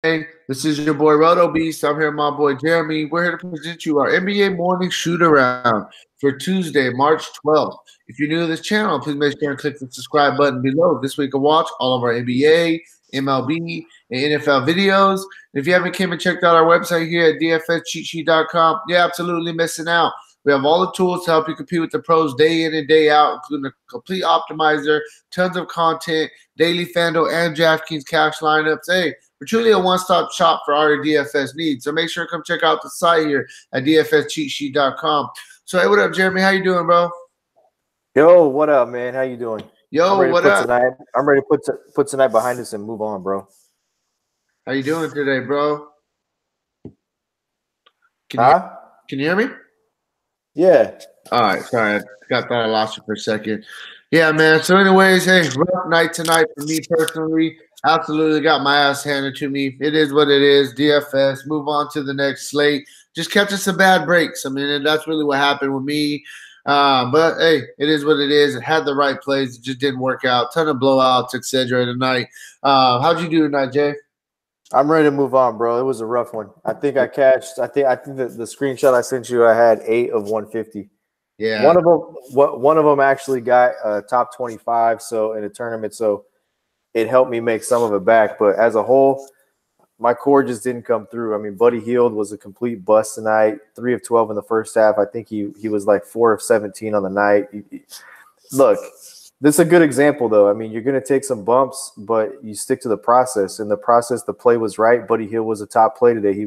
This is your boy Roto Beast. I'm here with my boy Jeremy. We're here to present you our NBA morning shoot around for Tuesday, March 12th. If you're new to this channel, please make sure and click the subscribe button below. This week, you can watch all of our NBA, MLB, and NFL videos. And if you haven't came and checked out our website here at dfscheatsheet.com, you're absolutely missing out. We have all the tools to help you compete with the pros day in and day out, including a complete optimizer, tons of content, daily Fanduel and Draftkings cash lineups. Hey, we're truly a one-stop shop for all your DFS needs. So make sure to come check out the site here at dfscheatsheet.com. So hey, what up, Jeremy? How you doing, bro? Yo, what up, man? How you doing? Yo, what up? I'm ready to put tonight behind us and move on, bro. How you doing today, bro? Can you hear me? Yeah. All right, sorry. I thought I lost you for a second. Yeah, man. So anyways, hey, rough night tonight for me personally. Absolutely got my ass handed to me. It is what it is. DFS. Move on to the next slate. Just catching some bad breaks. I mean, that's really what happened with me. But hey, it is what it is. It had the right plays. It just didn't work out. Ton of blowouts, etc. tonight. How'd you do tonight, Jay? I'm ready to move on, bro. It was a rough one. I think that the screenshot I sent you, I had 8 of 150. Yeah. One of them actually got top 25, so in a tournament, so it helped me make some of it back. But as a whole, my core just didn't come through. I mean, Buddy Hield was a complete bust tonight. 3 of 12 in the first half. I think he was like 4 of 17 on the night. Look, this is a good example, though. I mean, you're going to take some bumps, but you stick to the process. In the process, the play was right. Buddy Hield was a top play today. He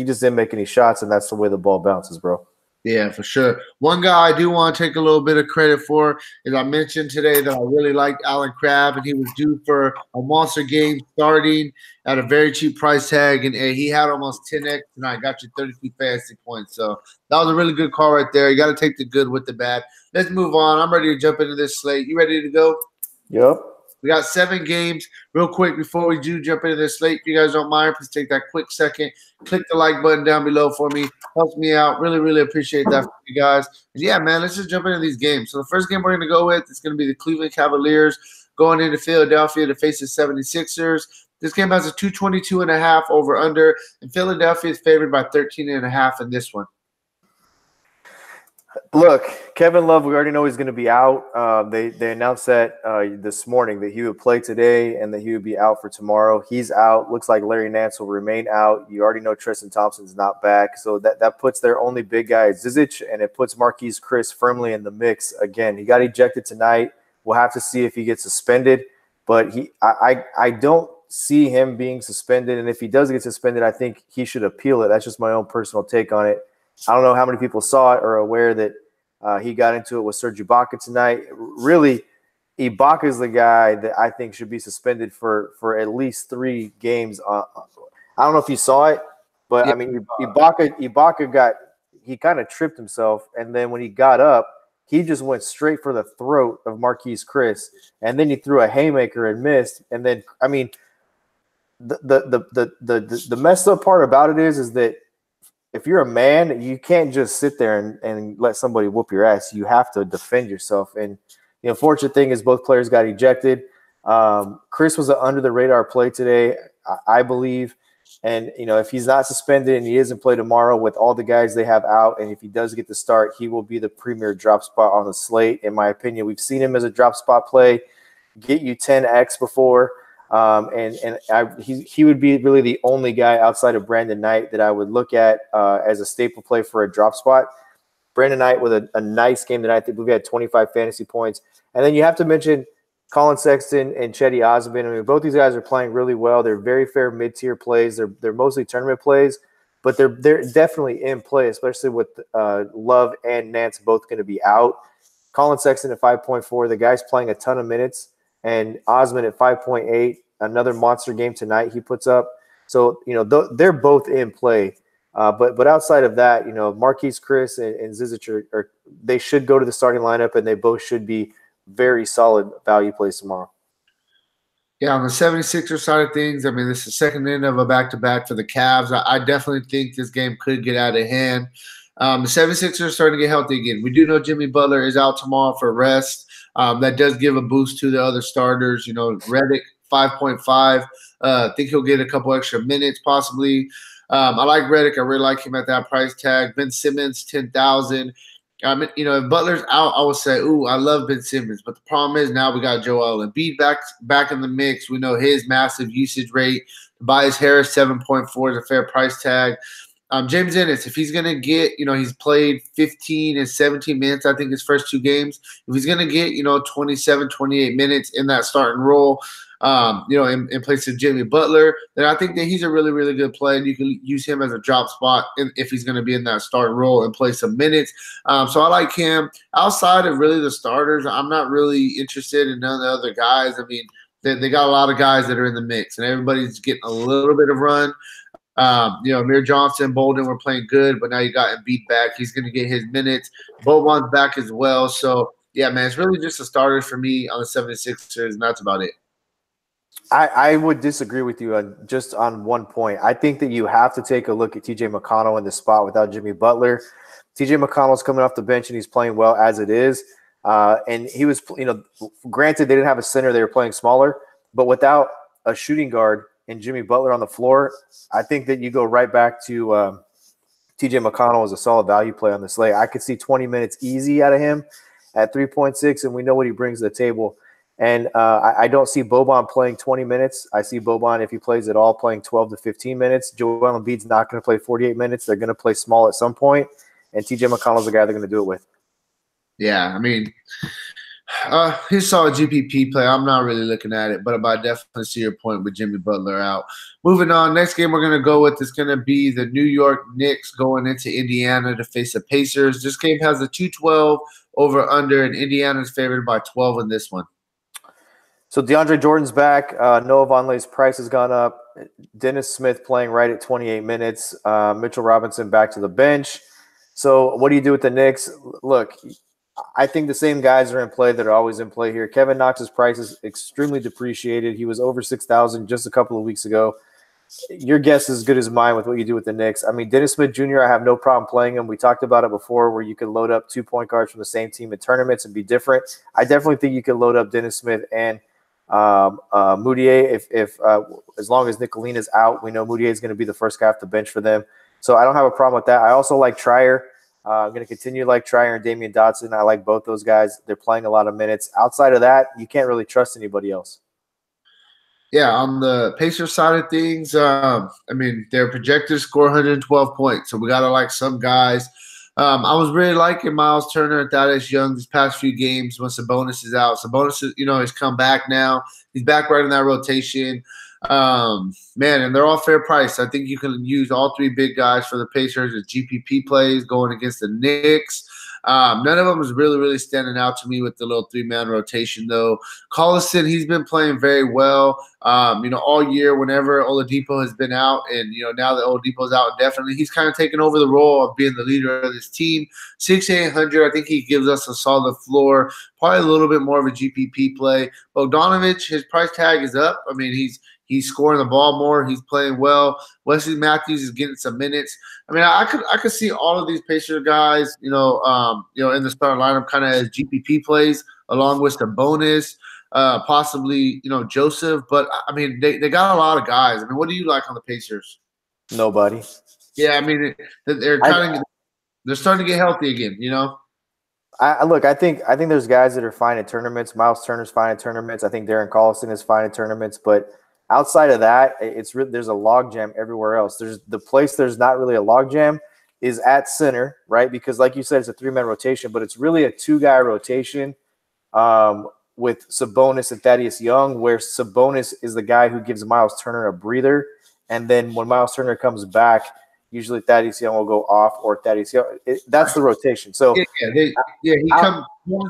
just didn't make any shots, and that's the way the ball bounces, bro. Yeah, for sure. One guy I do want to take a little bit of credit for is I mentioned today that I really liked Alan Crabb, and he was due for a monster game starting at a very cheap price tag, and he had almost 10x tonight. Got you 32 fantasy points. So that was a really good call right there. You got to take the good with the bad. Let's move on. I'm ready to jump into this slate. You ready to go? Yep. We got 7 games. Real quick, before we do jump into this slate, if you guys don't mind, please take that quick second. Click the like button down below for me. Helps me out. Really, really appreciate that from you guys. And yeah, man, let's just jump into these games. So the first game we're going to go with is going to be the Cleveland Cavaliers going into Philadelphia to face the 76ers. This game has a 222.5 over-under, and Philadelphia is favored by 13.5 in this one. Look, Kevin Love, we already know he's going to be out. They announced that this morning that he would play today and that he would be out for tomorrow. He's out. Looks like Larry Nance will remain out. You already know Tristan Thompson's not back. So that puts their only big guy, Zizic, and it puts Marquise Chris firmly in the mix. Again, he got ejected tonight. We'll have to see if he gets suspended. But I don't see him being suspended. And if he does get suspended, I think he should appeal it. That's just my own personal take on it. I don't know how many people saw it or are aware that he got into it with Serge Ibaka tonight. Really, Ibaka is the guy that I think should be suspended for at least 3 games. I don't know if you saw it, but yeah. I mean, Ibaka he kind of tripped himself, and then when he got up, he just went straight for the throat of Marquise Chris, and then he threw a haymaker and missed. And then, I mean, the messed up part about it is that if you're a man, you can't just sit there and let somebody whoop your ass. You have to defend yourself. And the unfortunate thing is both players got ejected. Chris was an under-the-radar play today, I believe. And, if he's not suspended and he isn't play tomorrow with all the guys they have out, and if he does get the start, he will be the premier drop spot on the slate, in my opinion. We've seen him as a drop spot play, get you 10x before. He would be really the only guy outside of Brandon Knight that I would look at as a staple play for a drop spot. Brandon Knight with a nice game tonight. I think we had 25 fantasy points. And then you have to mention Colin Sexton and Cedi Osman. I mean, both these guys are playing really well. They're very fair mid-tier plays. They're mostly tournament plays, but they're definitely in play, especially with Love and Nance both going to be out. Colin Sexton at 5.4. The guy's playing a ton of minutes. And Osman at 5.8, another monster game tonight he puts up. So, they're both in play. But outside of that, Marquise Chris and Zizic they should go to the starting lineup, and they both should be very solid value plays tomorrow. Yeah, on the 76ers side of things, I mean, this is the second end of a back-to-back for the Cavs. I definitely think this game could get out of hand. The 76ers are starting to get healthy again. We do know Jimmy Butler is out tomorrow for rest. That does give a boost to the other starters. Redick, 5.5. I think he'll get a couple extra minutes possibly. I like Reddick. I really like him at that price tag. Ben Simmons, 10,000. If Butler's out, I would say, ooh, I love Ben Simmons. But the problem is now we got Joel Embiid back in the mix. We know his massive usage rate. Tobias Harris, 7.4 is a fair price tag. James Ennis, if he's going to get, he's played 15 and 17 minutes, I think, his first two games. If he's going to get, 27, 28 minutes in that starting role, in place of Jimmy Butler, then I think that he's a really, really good play, and you can use him as a drop spot if he's going to be in that starting role and play some minutes. So I like him. Outside of really the starters, I'm not really interested in none of the other guys. I mean, they got a lot of guys that are in the mix, and everybody's getting a little bit of run. Amir Johnson, Bolden were playing good, but now you got Embiid back. He's going to get his minutes. Boban's back as well. So, yeah, man, it's really just a starter for me on the 76ers, and that's about it. I would disagree with you just on one point. I think that you have to take a look at TJ McConnell in the spot without Jimmy Butler. TJ McConnell's coming off the bench, and he's playing well as it is. And he was, granted they didn't have a center. They were playing smaller. But without a shooting guard and Jimmy Butler on the floor, I think that you go right back to TJ McConnell as a solid value play on the slate. I could see 20 minutes easy out of him at 3.6, and we know what he brings to the table. And I don't see Boban playing 20 minutes. I see Boban, if he plays at all, playing 12 to 15 minutes. Joel Embiid's not going to play 48 minutes. They're going to play small at some point, and TJ McConnell's the guy they're going to do it with. Yeah, I mean, he saw a GPP play. I'm not really looking at it, but I definitely see your point with Jimmy Butler out. Moving on, next game we're going to go with is going to be the New York Knicks going into Indiana to face the Pacers. This game has a 212 over-under, and Indiana's favored by 12 in this one. So DeAndre Jordan's back. Noah Vonleh's price has gone up. Dennis Smith playing right at 28 minutes. Mitchell Robinson back to the bench. So what do you do with the Knicks? Look, I think the same guys are in play that are always in play here. Kevin Knox's price is extremely depreciated. He was over 6,000 just a couple of weeks ago. Your guess is as good as mine with what you do with the Knicks. I mean, Dennis Smith Jr., I have no problem playing him. We talked about it before where you could load up 2 point guards from the same team in tournaments and be different. I definitely think you can load up Dennis Smith and Moutier if as long as Nicolina is out. We know Moutier is going to be the first guy off the bench for them. So I don't have a problem with that. I also like Trier. I'm going to continue to like Trier and Damian Dotson. I like both those guys. They're playing a lot of minutes. Outside of that, you can't really trust anybody else. Yeah, on the Pacers side of things, their projected score 112 points. So we got to like some guys. I was really liking Miles Turner and Thaddeus Young these past few games when Sabonis is out. Sabonis, has come back now. He's back right in that rotation. And they're all fair price. I think you can use all three big guys for the Pacers as GPP plays going against the Knicks. None of them is really, really standing out to me with the little 3-man rotation, though. Collison, he's been playing very well, all year whenever Oladipo has been out. And, now that Oladipo's out, definitely he's kind of taken over the role of being the leader of this team. 6,800, I think he gives us a solid floor, probably a little bit more of a GPP play. Bogdanovich, his price tag is up. I mean, he's scoring the ball more. He's playing well. Wesley Matthews is getting some minutes. I mean, I could see all of these Pacer guys, in the starting lineup kind of as GPP plays along with the bonus, possibly, Joseph. But, I mean, they got a lot of guys. I mean, what do you like on the Pacers? Nobody. Yeah, I mean, they're starting to get healthy again, I think there's guys that are fine in tournaments. Miles Turner's fine in tournaments. I think Darren Collison is fine in tournaments, but outside of that, there's a logjam everywhere else. There's not really a logjam is at center, right? Because like you said, it's a 3-man rotation, but it's really a 2-guy rotation with Sabonis and Thaddeus Young, where Sabonis is the guy who gives Miles Turner a breather. And then when Miles Turner comes back, usually Thaddeus Young will go off or Thaddeus Young. That's the rotation. So he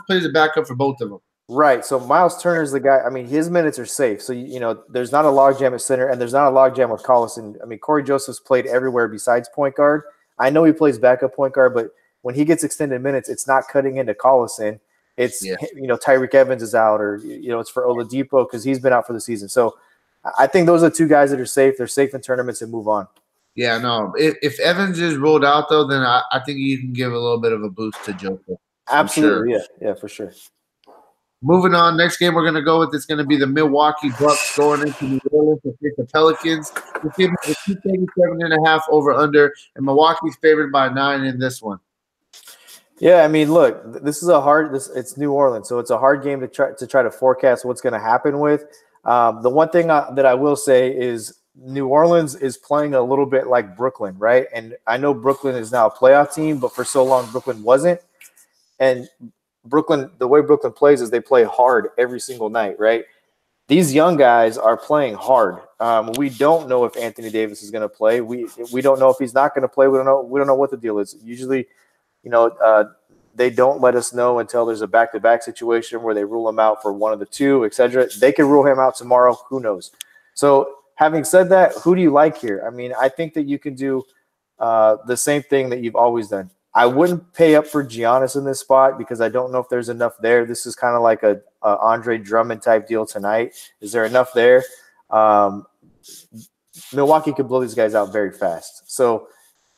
plays a backup for both of them. Right. So Miles Turner is the guy. I mean, his minutes are safe. So, there's not a logjam at center, and there's not a logjam with Collison. I mean, Corey Joseph's played everywhere besides point guard. I know he plays backup point guard, but when he gets extended minutes, it's not cutting into Collison. It's, Tyreek Evans is out, or, it's for Oladipo because he's been out for the season. So I think those are the 2 guys that are safe. They're safe in tournaments and move on. Yeah, no. If Evans is ruled out, though, then I think you can give a little bit of a boost to Joseph. Absolutely. Sure. Yeah, for sure. Moving on, next game we're going to go with is going to be the Milwaukee Bucks going into New Orleans to face the Pelicans. This game is a 237.5 over under, and Milwaukee's favored by 9 in this one. Yeah, I mean, look, this is it's New Orleans, so it's a hard game to try to forecast what's going to happen with. The one thing that I will say is New Orleans is playing a little bit like Brooklyn, right? And I know Brooklyn is now a playoff team, but for so long Brooklyn wasn't. And Brooklyn, the way Brooklyn plays is they play hard every single night, right? These young guys are playing hard. We don't know if Anthony Davis is going to play. We don't know if he's not going to play. We don't know what the deal is. Usually, they don't let us know until there's a back-to-back situation where they rule him out for one of the two, etc. They could rule him out tomorrow. Who knows? So having said that, who do you like here? I mean, I think that you can do the same thing that you've always done. I wouldn't pay up for Giannis in this spot because I don't know if there's enough there. This is kind of like a Andre Drummond type deal tonight. Is there enough there? Milwaukee could blow these guys out very fast. So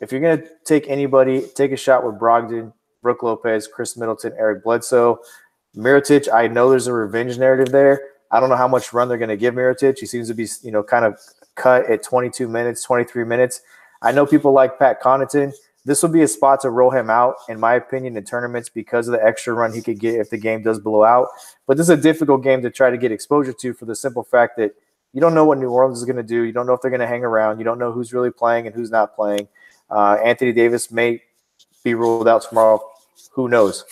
if you're going to take anybody, take a shot with Brogdon, Brook Lopez, Chris Middleton, Eric Bledsoe. Mirotic, I know there's a revenge narrative there. I don't know how much run they're going to give Mirotic. He seems to be, kind of cut at 22 minutes, 23 minutes. I know people like Pat Connaughton. This will be a spot to roll him out, in my opinion, in tournaments because of the extra run he could get if the game does blow out. But this is a difficult game to try to get exposure to for the simple fact that you don't know what New Orleans is going to do. You don't know if they're going to hang around. You don't know who's really playing and who's not playing. Anthony Davis may be ruled out tomorrow. Who knows?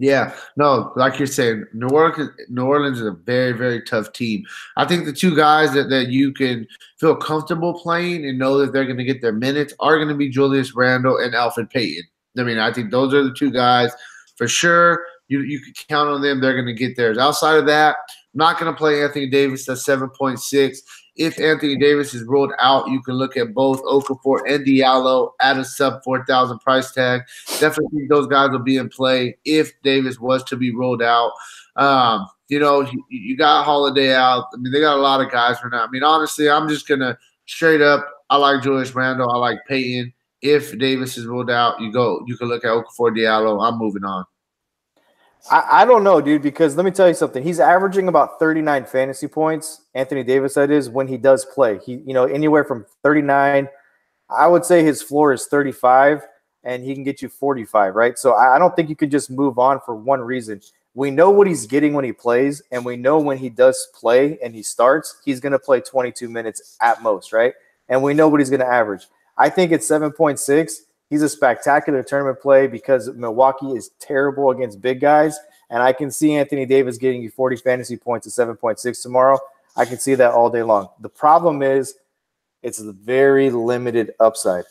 Yeah, no, like you're saying, New Orleans is a very, very tough team. I think the two guys that you can feel comfortable playing and know that they're going to get their minutes are going to be Julius Randle and Alfred Payton. I mean, I think those are the two guys for sure. You can count on them. They're going to get theirs. Outside of that, I'm not going to play Anthony Davis at 7.6. If Anthony Davis is ruled out, you can look at both Okafor and Diallo at a sub 4,000 price tag. Definitely think those guys will be in play if Davis was to be ruled out. You got Holiday out. I mean, they got a lot of guys for now. I mean, honestly, I'm just going to straight up, I like Julius Randle. I like Payton. If Davis is ruled out, you can look at Okafor, Diallo. I'm moving on. I don't know, dude, because let me tell you something. He's averaging about 39 fantasy points, Anthony Davis, that is, when he does play. He, anywhere from 39, I would say his floor is 35, and he can get you 45, right? So I don't think you could just move on for one reason. We know what he's getting when he plays, and we know when he does play and he starts, he's going to play 22 minutes at most, right? And we know what he's going to average. I think at 7.6, he's a spectacular tournament play because Milwaukee is terrible against big guys, and I can see Anthony Davis getting you 40 fantasy points at 7.6 tomorrow. I can see that all day long. The problem is it's a very limited upside.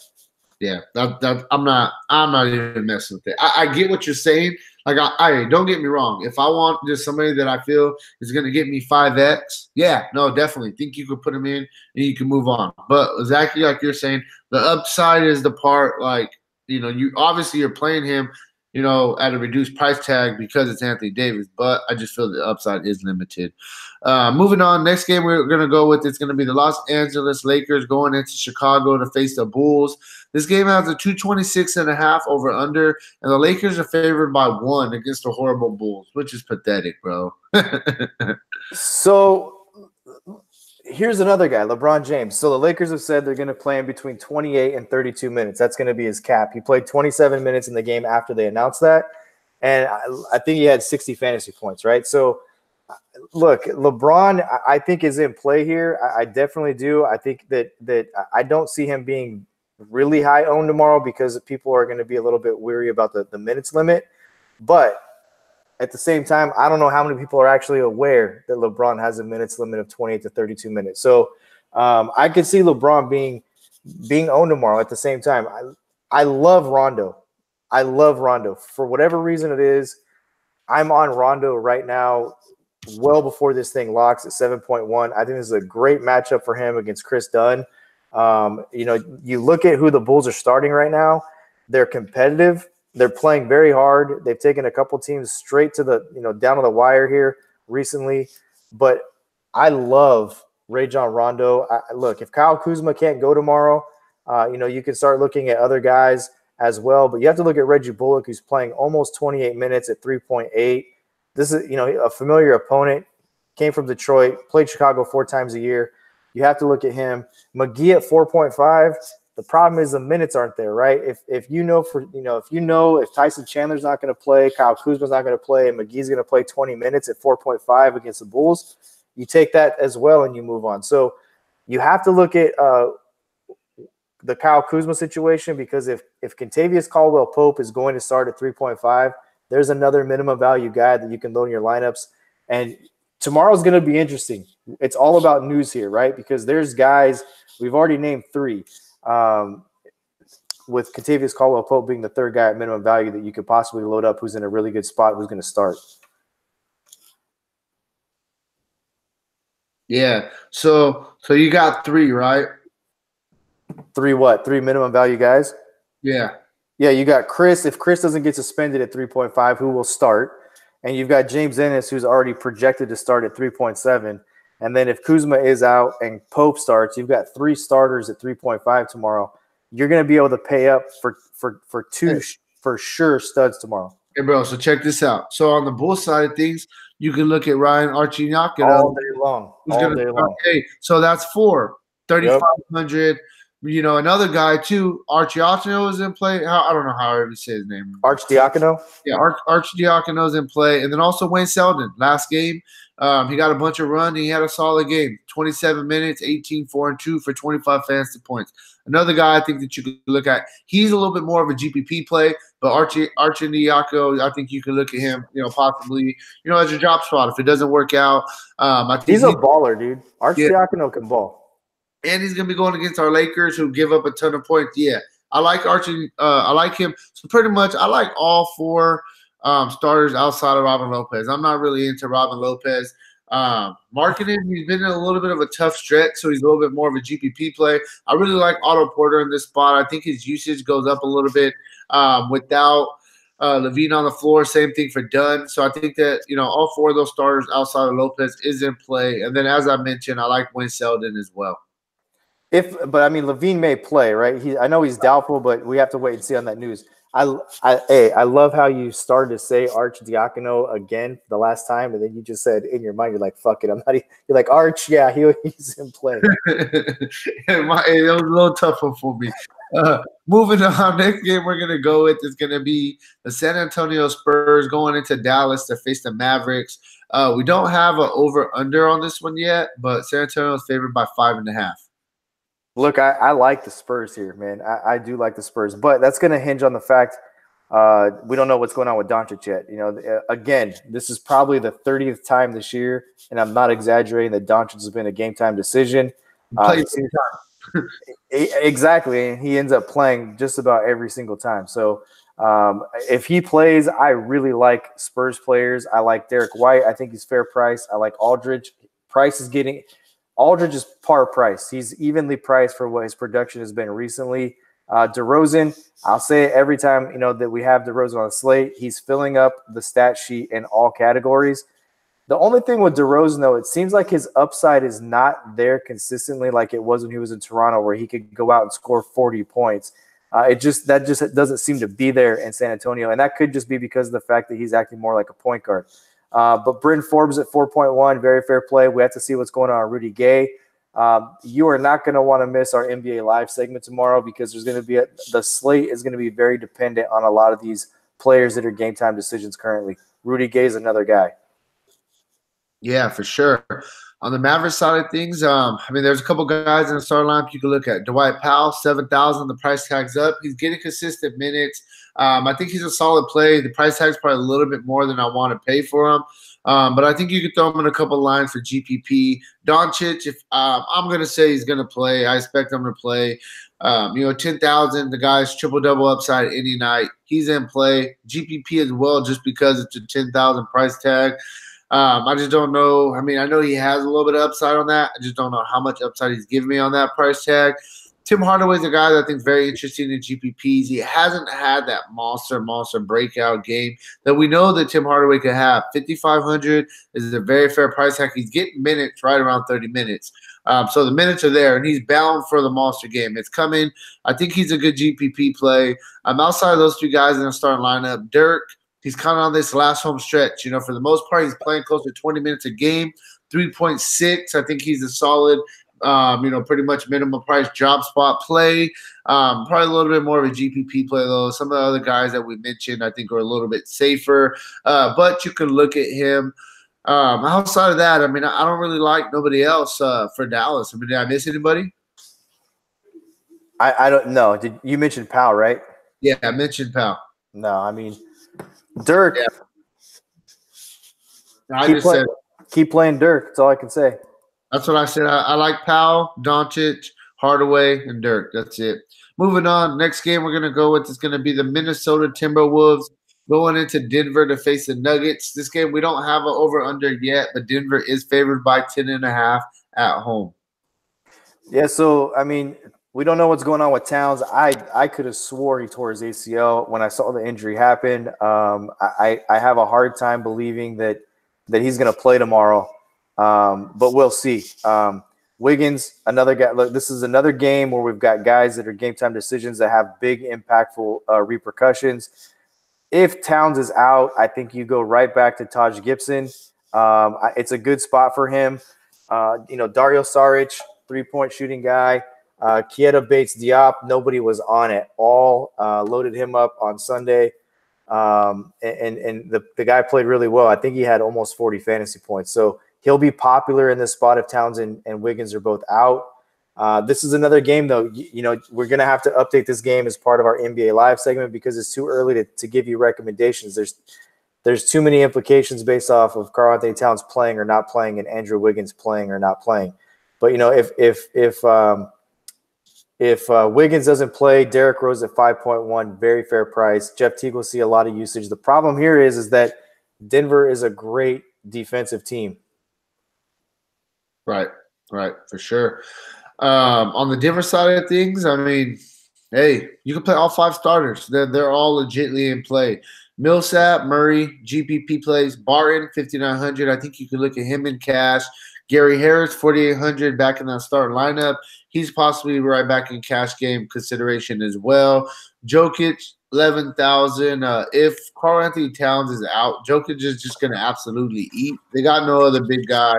Yeah, I'm not even messing with it. I get what you're saying. Like, I don't get me wrong. If I want just somebody that I feel is going to get me 5x, yeah, no, definitely think you could put him in and you can move on. But exactly like you're saying, the upside is the part, like, you obviously you're playing him, at a reduced price tag because it's Anthony Davis, but I just feel the upside is limited. Moving on, next game we're going to go with, it's going to be the Los Angeles Lakers going into Chicago to face the Bulls. This game has a 226.5 over under, and the Lakers are favored by 1 against the horrible Bulls, which is pathetic, bro. So here's another guy, LeBron James. So the Lakers have said they're going to play him between 28 and 32 minutes. That's going to be his cap. He played 27 minutes in the game after they announced that, and I think he had 60 fantasy points, right? So look, LeBron, I think, is in play here. I definitely do. I think that I don't see him being really high owned tomorrow because people are going to be a little bit weary about the minutes limit. But at the same time, I don't know how many people are actually aware that LeBron has a minutes limit of 28 to 32 minutes. So I could see LeBron being owned tomorrow. At the same time, I love Rondo. I love Rondo. For whatever reason it is, I'm on Rondo right now well before this thing locks at 7.1. I think this is a great matchup for him against Chris Dunn. You look at who the Bulls are starting right now. They're competitive. They're playing very hard. They've taken a couple teams straight to the, down to the wire here recently. But I love Rajon Rondo. Look, if Kyle Kuzma can't go tomorrow, you can start looking at other guys as well. But you have to look at Reggie Bullock, who's playing almost 28 minutes at 3.8. this is a familiar opponent. Came from Detroit, played Chicago 4 times a year. You have to look at him. McGee at 4.5. The problem is the minutes aren't there, right? If Tyson Chandler's not going to play, Kyle Kuzma's not going to play, and McGee's going to play 20 minutes at 4.5 against the Bulls, you take that as well and you move on. So you have to look at the Kyle Kuzma situation, because if Kentavious Caldwell-Pope is going to start at 3.5, there's another minimum value guy that you can load in your lineups. And tomorrow's going to be interesting. It's all about news here, right? Because there's guys, we've already named 3, with Kentavious Caldwell-Pope being the 3rd guy at minimum value that you could possibly load up, who's in a really good spot, who's going to start. Yeah. So you got 3, right? 3 what? 3 minimum value guys? Yeah. Yeah, you got Chris. If Chris doesn't get suspended at 3.5, who will start? And you've got James Ennis, who's already projected to start at 3.7. And then if Kuzma is out and Pope starts, you've got 3 starters at 3.5 tomorrow. You're going to be able to pay up for 2 for sure studs tomorrow. Hey, bro, so check this out. So on the Bulls side of things, you can look at Ryan Arcidiacono. All day long. All day long. Okay, so that's 4, 3,500. Yep. Another guy too, Arcidiacono is in play. I don't know how I say his name. Arcidiacono? Yeah, Arcidiacono is in play. And then also Wayne Selden. Last game, he got a bunch of run. He had a solid game. 27 minutes, 18, 4, and 2 for 25 fantasy points. Another guy I think that you could look at. He's a little bit more of a GPP play, but Arcidiacono, I think you can look at him, possibly, as your drop spot if it doesn't work out. I think he's a baller, dude. Arcidiacono can ball. And he's going to be going against our Lakers, who give up a ton of points. Yeah, I like Archie. I like him. So pretty much I like all 4 starters outside of Robin Lopez. I'm not really into Robin Lopez. Marketing, he's been in a little bit of a tough stretch, so he's a little bit more of a GPP play. I really like Otto Porter in this spot. I think his usage goes up a little bit without Levine on the floor. Same thing for Dunn. So I think that, all 4 of those starters outside of Lopez is in play. And then, as I mentioned, I like Wayne Selden as well. But I mean, Levine may play, right? I know he's doubtful, but we have to wait and see on that news. I love how you started to say Arcidiacono again the last time, and then you just said in your mind, you're like, "Fuck it, I'm not." You're like, "Arch, yeah, he's in play." It was a little tough one for me. Moving on, next game we're gonna go with is gonna be the San Antonio Spurs going into Dallas to face the Mavericks. We don't have an over/under on this one yet, but San Antonio is favored by 5.5. Look, I like the Spurs here, man. I do like the Spurs, but that's going to hinge on the fact we don't know what's going on with Doncic yet. Again, this is probably the 30th time this year, and I'm not exaggerating that Doncic has been a game-time decision. Exactly, and he ends up playing just about every single time. So if he plays, I really like Spurs players. I like Derek White. I think he's fair price. I like Aldridge. Aldridge is par price. He's evenly priced for what his production has been recently. DeRozan, I'll say it every time that we have DeRozan on the slate. He's filling up the stat sheet in all categories. The only thing with DeRozan, though, it seems like his upside is not there consistently like it was when he was in Toronto, where he could go out and score 40 points. That just doesn't seem to be there in San Antonio, and that could just be because of the fact that he's acting more like a point guard. But Bryn Forbes at 4.1, very fair play. We have to see what's going on with Rudy Gay. You are not going to want to miss our NBA Live segment tomorrow, because there's going to be the slate is going to be very dependent on a lot of these players that are game time decisions currently. Rudy Gay is another guy. Yeah, for sure. On the Mavericks side of things, there's a couple guys in the starting lineup you can look at. Dwight Powell, 7,000. The price tag's up. He's getting consistent minutes. I think he's a solid play. The price tag's probably a little bit more than I want to pay for him. But I think you could throw him in a couple lines for GPP. Doncic, if I'm going to say he's going to play. I expect him to play. 10,000. The guy's triple-double upside any night. He's in play. GPP as well, just because it's a 10,000 price tag. I just don't know. I know he has a little bit of upside on that. I just don't know how much upside he's giving me on that price tag. Tim Hardaway's a guy that I think is very interesting in GPPs. He hasn't had that monster breakout game that we know that Tim Hardaway could have. 5,500 is a very fair price tag. He's getting minutes right around 30 minutes. So the minutes are there, and he's bound for the monster game. It's coming. I think he's a good GPP play. Outside of those 2 guys in the starting lineup, Dirk, he's kind of on this last home stretch. For the most part, he's playing close to 20 minutes a game, 3.6. I think he's a solid, pretty much minimum price job spot play. Probably a little bit more of a GPP play, though. Some of the other guys that we mentioned, I think, are a little bit safer. But you can look at him. Outside of that, I don't really like nobody else for Dallas. Did I miss anybody? I don't know. Did you mention Powell, right? Yeah, I mentioned Powell. No, Dirk. Yeah. Keep playing Dirk. That's all I can say. That's what I said. I like Powell, Doncic, Hardaway, and Dirk. That's it. Moving on. Next game we're going to go with is going to be the Minnesota Timberwolves going into Denver to face the Nuggets. This game, we don't have an over-under yet, but Denver is favored by 10.5 at home. Yeah, so, we don't know what's going on with Towns. I could have swore he tore his ACL when I saw the injury happen. I have a hard time believing that he's going to play tomorrow, but we'll see. Wiggins, another guy. Look, this is another game where we've got guys that are game-time decisions that have big, impactful repercussions. If Towns is out, I think you go right back to Taj Gibson. It's a good spot for him. Dario Saric, three-point shooting guy. Keita Bates-Diop, nobody was on at all. Loaded him up on Sunday. And the guy played really well. I think he had almost 40 fantasy points. So he'll be popular in this spot if Towns and Wiggins are both out. This is another game, though. We're going to have to update this game as part of our NBA Live segment because it's too early to give you recommendations. There's too many implications based off of Karl-Anthony Towns playing or not playing and Andrew Wiggins playing or not playing. But, if Wiggins doesn't play, Derrick Rose at 5.1, very fair price. Jeff Teague will see a lot of usage. The problem here is that Denver is a great defensive team. Right, for sure. On the Denver side of things, hey, you can play all 5 starters. They're all legitly in play. Millsap, Murray, GPP plays. Barton, 5,900. I think you can look at him in cash. Gary Harris, 4,800 back in that starting lineup. He's possibly right back in cash game consideration as well. Jokic, 11,000. If Karl-Anthony Towns is out, Jokic is just going to absolutely eat. They got no other big guy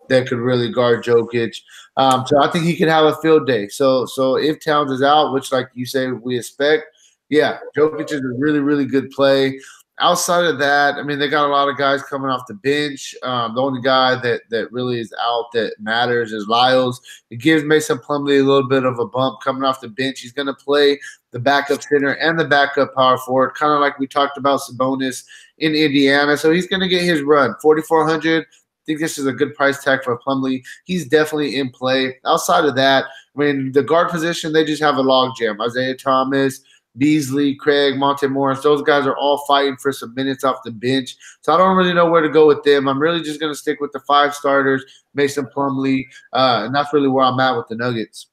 that could really guard Jokic. So I think he could have a field day. So if Towns is out, which like you say we expect, yeah, Jokic is a really, really good play. Outside of that, they got a lot of guys coming off the bench. The only guy that really is out that matters is Lyles. It gives Mason Plumlee a little bit of a bump coming off the bench. He's going to play the backup center and the backup power forward, kind of like we talked about Sabonis in Indiana. So he's going to get his run. 4,400. I think this is a good price tag for Plumlee. He's definitely in play. Outside of that, the guard position, they just have a logjam. Isaiah Thomas, Beasley, Craig, Monte Morris, those guys are all fighting for some minutes off the bench. So I don't really know where to go with them. I'm really just going to stick with the 5 starters, Mason Plumlee, and that's really where I'm at with the Nuggets.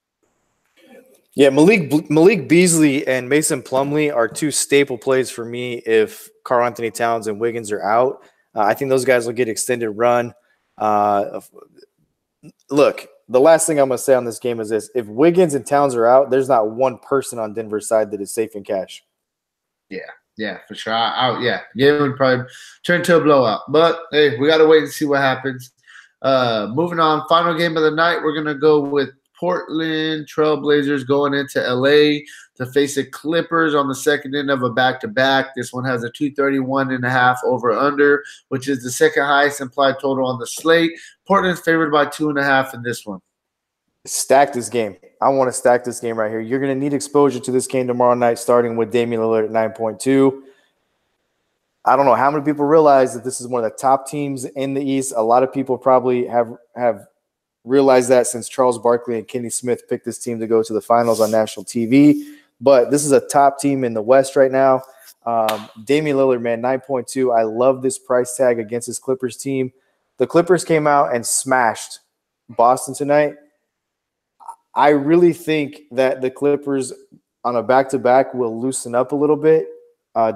Yeah, Malik Beasley and Mason Plumlee are 2 staple plays for me if Karl-Anthony Towns and Wiggins are out. I think those guys will get extended run. Look, the last thing I'm going to say on this game is this. If Wiggins and Towns are out, there's not one person on Denver's side that is safe in cash. Yeah, for sure. Game would probably turn to a blowout. But, hey, we got to wait and see what happens. Moving on, final game of the night, we're going to go with Portland Trailblazers going into L.A. to face the Clippers on the second end of a back-to-back. This one has a 231.5 over-under, which is the second highest implied total on the slate. Portland's favored by 2.5 in this one. Stack this game. I want to stack this game right here. You're going to need exposure to this game tomorrow night, starting with Damian Lillard at 9.2. I don't know how many people realize that this is one of the top teams in the East. A lot of people probably have realized that since Charles Barkley and Kenny Smith picked this team to go to the finals on national TV. But this is a top team in the West right now. Damian Lillard, man, 9.2. I love this price tag against this Clippers team. The Clippers came out and smashed Boston tonight. I really think that the Clippers on a back-to-back will loosen up a little bit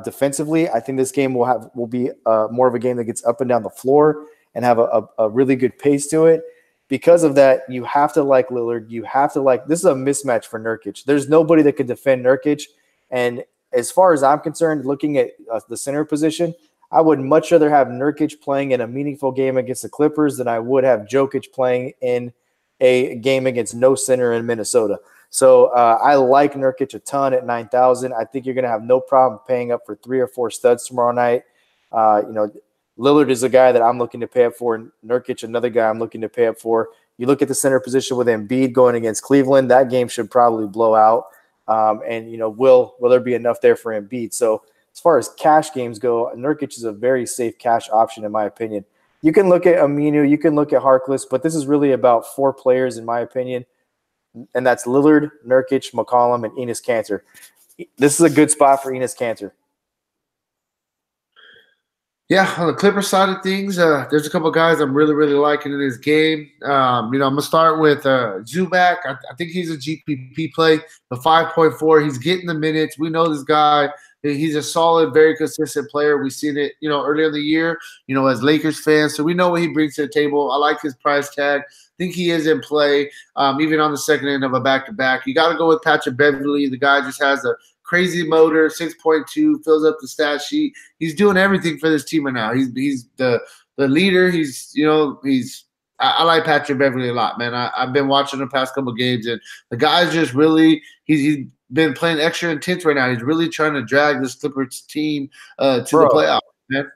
defensively. I think this game will be more of a game that gets up and down the floor and have a really good pace to it. Because of that, you have to like Lillard. You have to like – this is a mismatch for Nurkic. There's nobody that could defend Nurkic. And as far as I'm concerned, looking at the center position, I would much rather have Nurkic playing in a meaningful game against the Clippers than I would have Jokic playing in a game against no center in Minnesota. So I like Nurkic a ton at 9,000. I think you're going to have no problem paying up for 3 or 4 studs tomorrow night. Lillard is a guy that I'm looking to pay up for. Nurkic, another guy I'm looking to pay up for. You look at the center position with Embiid going against Cleveland, that game should probably blow out. Will there be enough there for Embiid? So as far as cash games go, Nurkic is a very safe cash option in my opinion. You can look at Aminu, you can look at Harkless, but this is really about 4 players in my opinion, and that's Lillard, Nurkic, McCollum, and Enes Kanter. This is a good spot for Enes Kanter. Yeah, on the Clipper side of things, there's a couple of guys I'm really, really liking in this game. I'm going to start with Zubac. I think he's a GPP play, the 5.4. He's getting the minutes. We know this guy. He's a solid, very consistent player. We've seen it, earlier in the year, as Lakers fans. So we know what he brings to the table. I like his price tag. I think he is in play, even on the second end of a back-to-back. You got to go with Patrick Beverley. The guy just has a crazy motor, 6.2, fills up the stat sheet. He's doing everything for this team right now. He's the leader. I like Patrick Beverley a lot, man. I've been watching the past couple of games, and the guy's just really he's been playing extra intense right now. He's really trying to drag this Clippers team to the playoffs, man.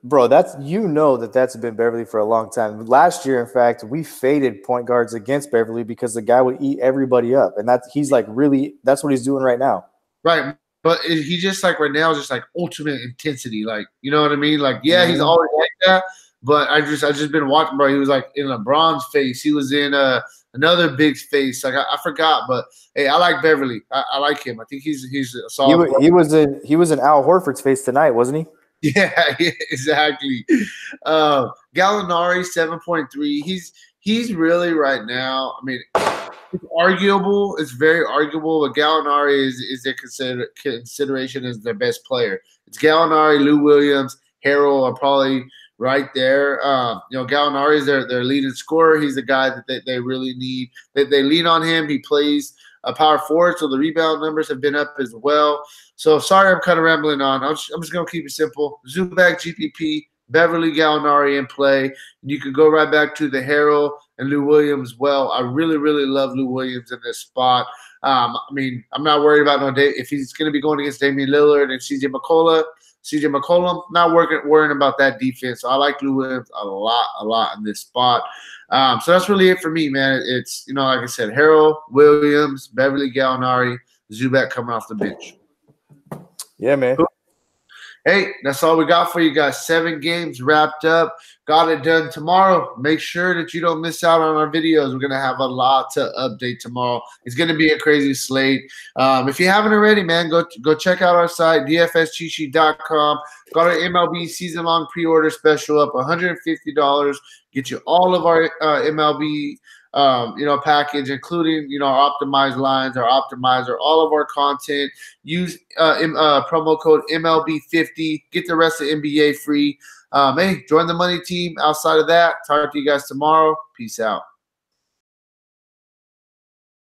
Bro, that's been Beverley for a long time. Last year, in fact, we faded point guards against Beverley because the guy would eat everybody up, and that's what he's doing right now. Right, but he just right now, just ultimate intensity, you know what I mean? He's always like that. But I just been watching, bro. He was in LeBron's face. He was in another big face. I forgot, but hey, I like Beverly. I like him. I think he's a solid. He was in Al Horford's face tonight, wasn't he? Yeah, exactly. Gallinari 7.3. He's really right now. I mean, it's arguable. It's very arguable. But Gallinari is their consideration as their best player. It's Gallinari, Lou Williams, Harrell are probably right there. Gallinari is their leading scorer. He's the guy that they really need. They lean on him. He plays a power forward, so the rebound numbers have been up as well. So sorry, I'm kind of rambling on. I'm just going to keep it simple. Zubac, GPP, Beverly, Gallinari in play. You could go right back to the Harrell and Lou Williams as well. I really, really love Lou Williams in this spot. I'm not worried about if he's going to be going against Damian Lillard and CJ McCollum, not worrying about that defense. So I like Lou Williams a lot in this spot. So that's really it for me, man. It's, like I said, Harrell, Williams, Beverly, Gallinari, Zubac coming off the bench. Yeah, man. Cool. Hey, that's all we got for you guys. 7 games wrapped up. Got it done tomorrow. Make sure that you don't miss out on our videos. We're going to have a lot to update tomorrow. It's going to be a crazy slate. If you haven't already, man, go check out our site, dfscheatsheet.com. Got our MLB season-long pre-order special up $150. Get you all of our MLB package, including, our optimized lines, our optimizer, all of our content. Use promo code MLB50. Get the rest of NBA free. Hey, join the money team. Outside of that, talk to you guys tomorrow. Peace out.